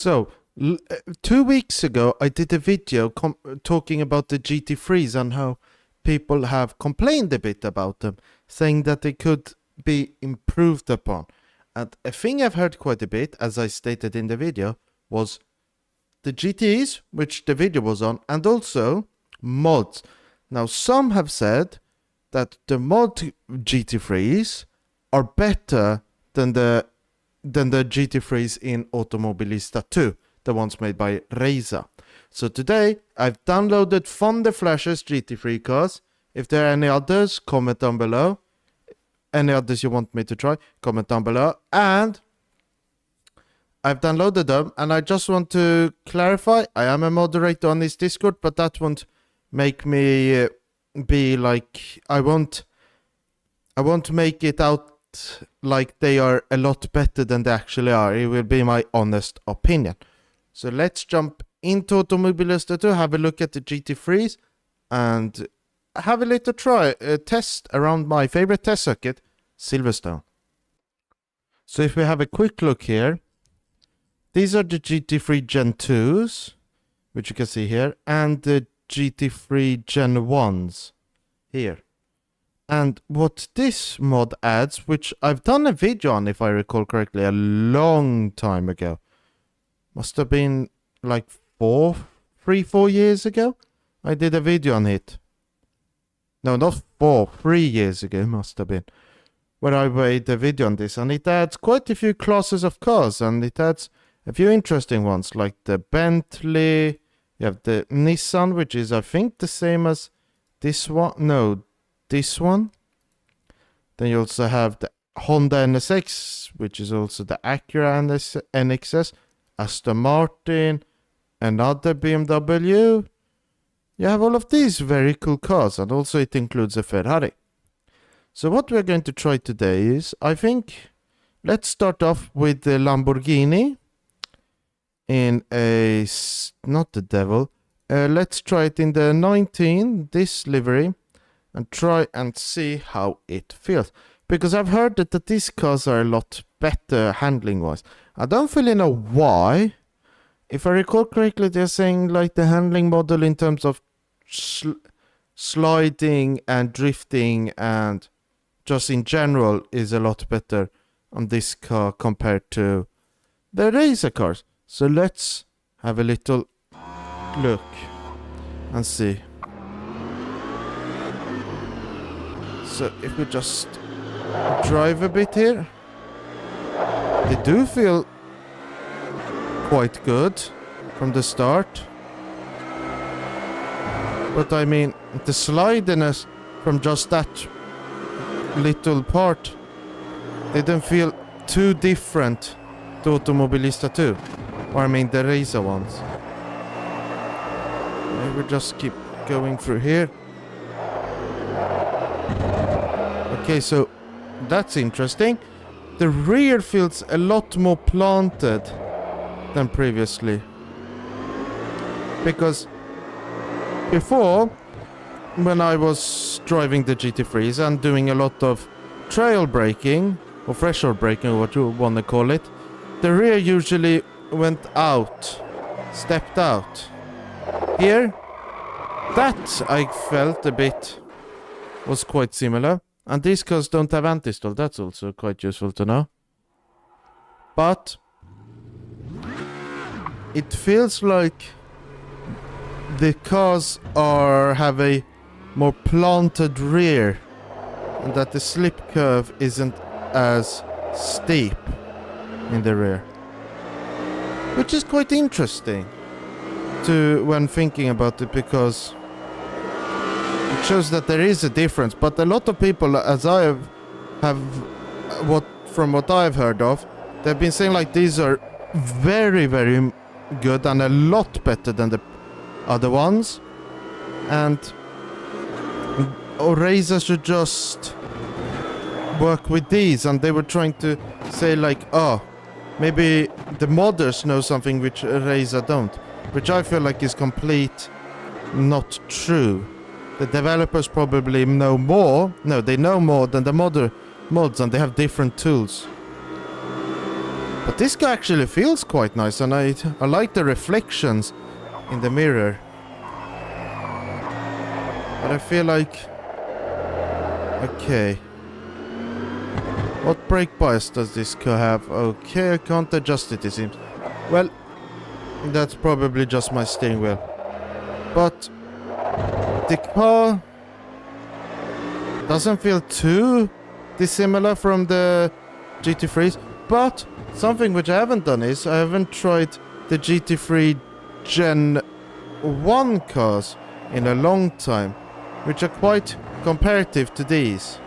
So, 2 weeks ago, I did a video talking about the GT3s and how people have complained a bit about them, saying that they could be improved upon. And a thing I've heard quite a bit, as I stated in the video, was the GTs, which the video was on, and also mods. Now, some have said that the mod GT3s are better than the GT3s in Automobilista 2, the ones made by Reiza. So today, I've downloaded from the Flash's GT3 cars. If there are any others, comment down below. Any others you want me to try, comment down below. And I've downloaded them, and I just want to clarify, I am a moderator on this Discord, but that won't make me be like, I won't make it out like they are a lot better than they actually are. It will be my honest opinion. So let's jump into Automobilista 2, have a look at the GT3s, and have a little test around my favorite test circuit, Silverstone. So if we have a quick look here, these are the GT3 Gen 2s, which you can see here, and the GT3 Gen 1s here. And what this mod adds, which I've done a video on, if I recall correctly, a long time ago. Must have been like 4 years ago. I did a video on it. No, not 3 years ago, must have been. Where I made a video on this. And it adds quite a few classes of cars. And it adds a few interesting ones, like the Bentley. You have the Nissan, which is, I think, the same as this one. No, this one. Then you also have the Honda NSX, which is also the Acura NXS, Aston Martin, another BMW. You have all of these very cool cars, and also it includes a Ferrari. So what we're going to try today is, I think, let's start off with the Lamborghini in a, not the Devil, let's try it in the 19, this livery, and try and see how it feels. Because I've heard that these cars are a lot better handling-wise. I don't really know why. If I recall correctly, they're saying like the handling model in terms of sliding and drifting and just in general is a lot better on this car compared to the Reiza cars. So let's have a little look and see. So if we just drive a bit here, they do feel quite good from the start. But I mean, the slidiness from just that little part, they don't feel too different to Automobilista 2. Or I mean the Reiza ones. We just keep going through here. Okay, so that's interesting. The rear feels a lot more planted than previously. Because before, when I was driving the GT3s and doing a lot of trail braking, or threshold braking, or what you want to call it, the rear usually went out, stepped out. Here, that I felt a bit was quite similar. And these cars don't have anti-stall, that's also quite useful to know. But it feels like the cars have a more planted rear, and that the slip curve isn't as steep in the rear. Which is quite interesting when thinking about it, because it shows that there is a difference. But a lot of people, as I from what I've heard of, they've been saying like these are very, very good and a lot better than the other ones. And Reiza should just work with these. And they were trying to say like, oh, maybe the modders know something which Reiza don't. Which I feel like is complete not true. The developers probably know more. No, they know more than the mods, and they have different tools. But this car actually feels quite nice, and I like the reflections in the mirror. But I feel like... Okay. What brake bias does this car have? Okay, I can't adjust it seems. Well, that's probably just my steering wheel. But the car doesn't feel too dissimilar from the GT3s. But something which I haven't done is I haven't tried the GT3 Gen 1 cars in a long time, which are quite comparative to these.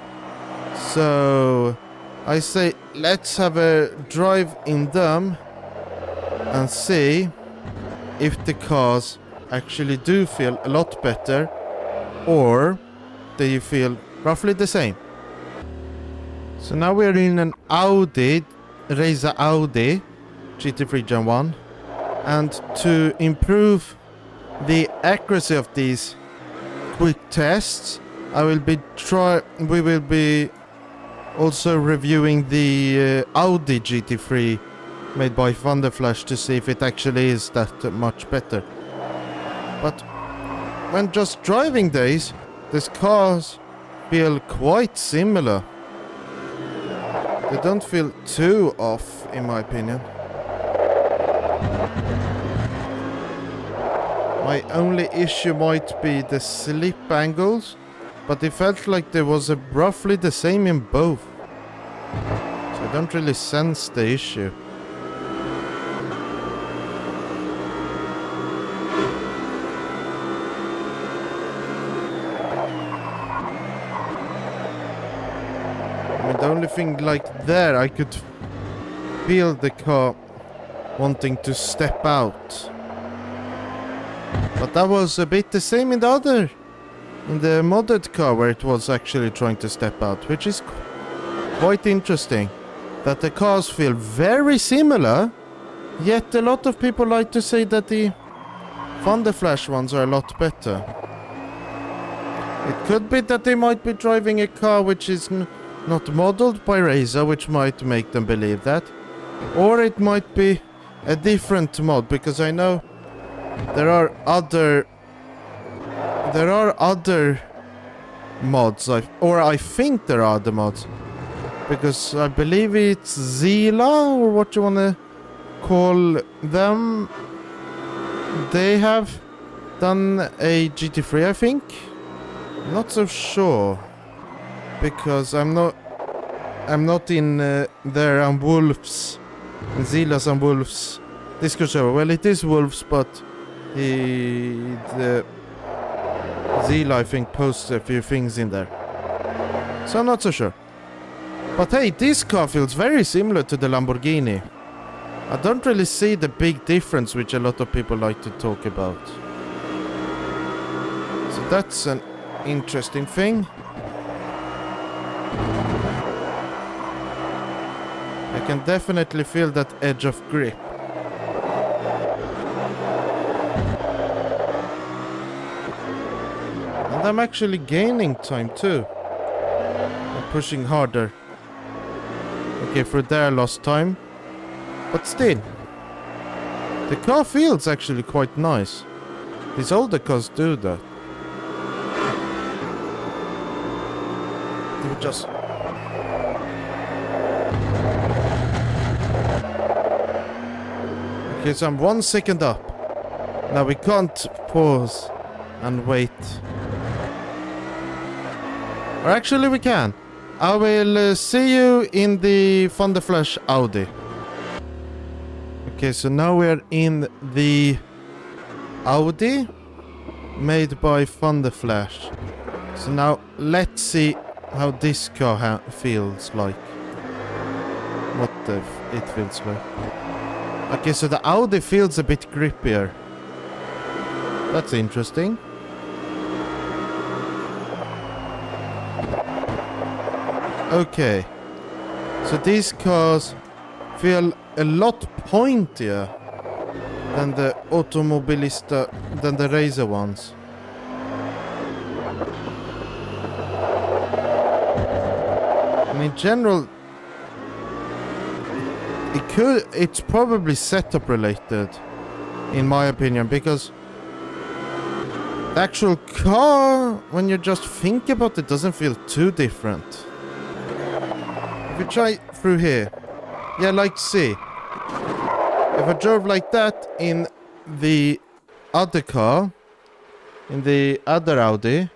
So I say let's have a drive in them and see if the cars actually do feel a lot better or they feel roughly the same. So now we're in an Audi, Reiza Audi GT3 Gen 1, and to improve the accuracy of these quick tests, we will be also reviewing the Audi GT3 made by Thunderflash to see if it actually is that much better. But when just driving these cars feel quite similar. They don't feel too off, in my opinion. My only issue might be the slip angles, but it felt like there was roughly the same in both. So I don't really sense the issue. I mean, the only thing like there, I could feel the car wanting to step out. But that was a bit the same in the modded car where it was actually trying to step out, which is quite interesting. That the cars feel very similar, yet a lot of people like to say that the Thunderflash ones are a lot better. It could be that they might be driving a car which is not modeled by Reiza, which might make them believe that. Or it might be a different mod, because I know there are other mods, I think there are other mods, because I believe it's Zila, or what you wanna call them. They have done a GT3, I think. Not so sure, because I'm not in there on Wolves, in Zila's and Wolves Discord server. Well, it is Wolves, but the Zila, I think, posts a few things in there. So I'm not so sure. But hey, this car feels very similar to the Lamborghini. I don't really see the big difference which a lot of people like to talk about. So that's an interesting thing. I can definitely feel that edge of grip. And I'm actually gaining time too. I'm pushing harder. Okay, for there I lost time. But still, the car feels actually quite nice. These older cars do that. They would just... Okay, so I'm 1 second up. Now we can't pause and wait. Or actually we can. I will see you in the Thunderflash Audi. Okay, so now we're in the Audi made by Thunderflash. So now let's see how this car feels like. What it feels like. Okay, so the Audi feels a bit grippier. That's interesting. Okay. So these cars feel a lot pointier than the Automobilista, than the Reiza ones. And in general, it's probably setup related, in my opinion, because the actual car, when you just think about it, doesn't feel too different. If we try through here, yeah, like see, if I drove like that in the other car, in the other Audi,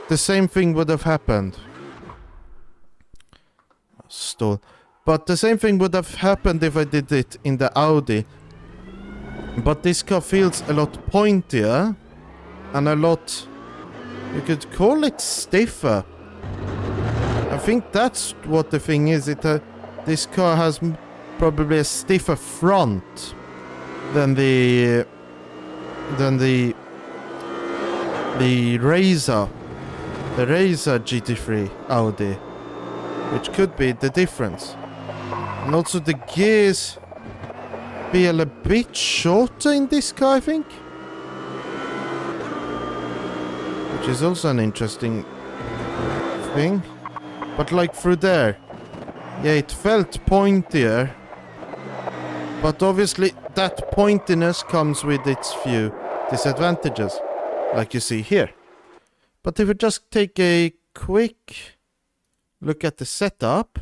the same thing would have happened. Stall. But the same thing would have happened if I did it in the Audi. But this car feels a lot pointier and a lot, you could call it stiffer. I think that's what the thing is. This car has probably a stiffer front than the Reiza, the Reiza GT3 Audi, which could be the difference. And also the gears feel a bit shorter in this car, I think, which is also an interesting thing. But like through there, yeah, it felt pointier, but obviously that pointiness comes with its few disadvantages, like you see here. But if we just take a quick look at the setup,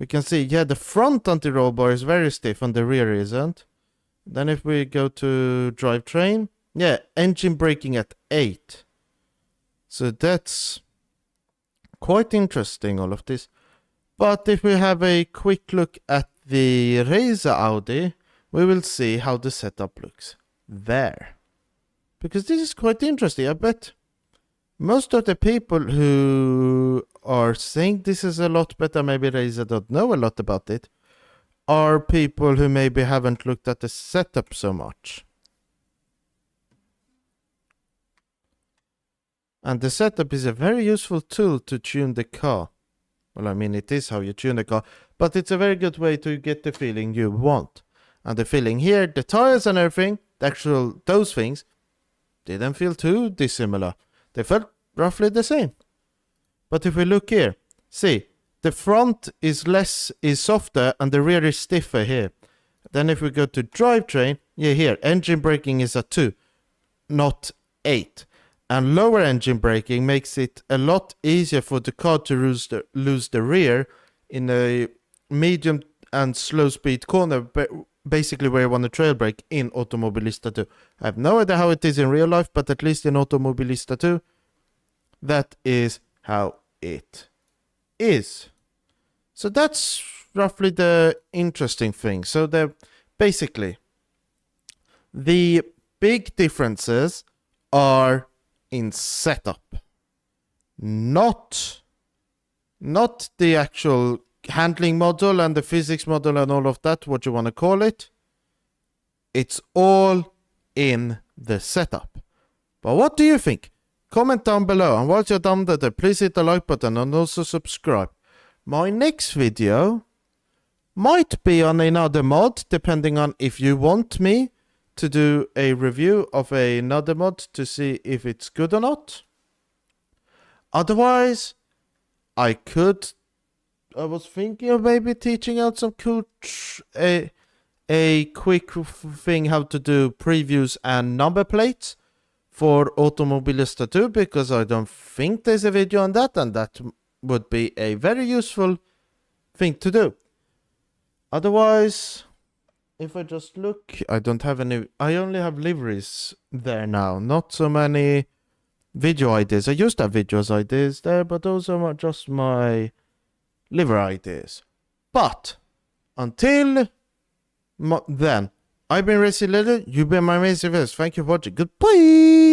we can see, yeah, the front anti-roll bar is very stiff and the rear isn't. Then if we go to drivetrain, yeah, engine braking at 8. So that's quite interesting, all of this. But if we have a quick look at the Reiza Audi, we will see how the setup looks there. Because this is quite interesting. I bet most of the people who are saying this is a lot better, maybe Reiza don't know a lot about it, are people who maybe haven't looked at the setup so much. And the setup is a very useful tool to tune the car. Well, I mean, it is how you tune the car, but it's a very good way to get the feeling you want. And the feeling here, the tires and everything, those things, didn't feel too dissimilar. They felt roughly the same. But if we look here, see, the front is softer and the rear is stiffer here. Then if we go to drivetrain, yeah, here, engine braking is at 2, not 8. And lower engine braking makes it a lot easier for the car to lose the rear in a medium and slow speed corner, basically where you want to trail brake in Automobilista 2. I have no idea how it is in real life, but at least in Automobilista 2, that is how it is. So that's roughly the interesting thing. So basically, the big differences are in setup, not the actual handling model and the physics model and all of that, what you want to call it. It's all in the setup. But what do you think? Comment down below, and whilst you're down there, please hit the like button and also subscribe. My next video might be on another mod, depending on if you want me to do a review of another mod to see if it's good or not. Otherwise, I was thinking of maybe teaching out some cool a quick thing how to do previews and number plates for Automobilista 2, because I don't think there's a video on that, and that would be a very useful thing to do. Otherwise, if I just look, I don't have any, I only have liveries there now, not so many video ideas. I used to have videos ideas there, but those are just my livery ideas. But until then, I've been Racing Leader, you've been my amazing viewers. Thank you for watching. Goodbye!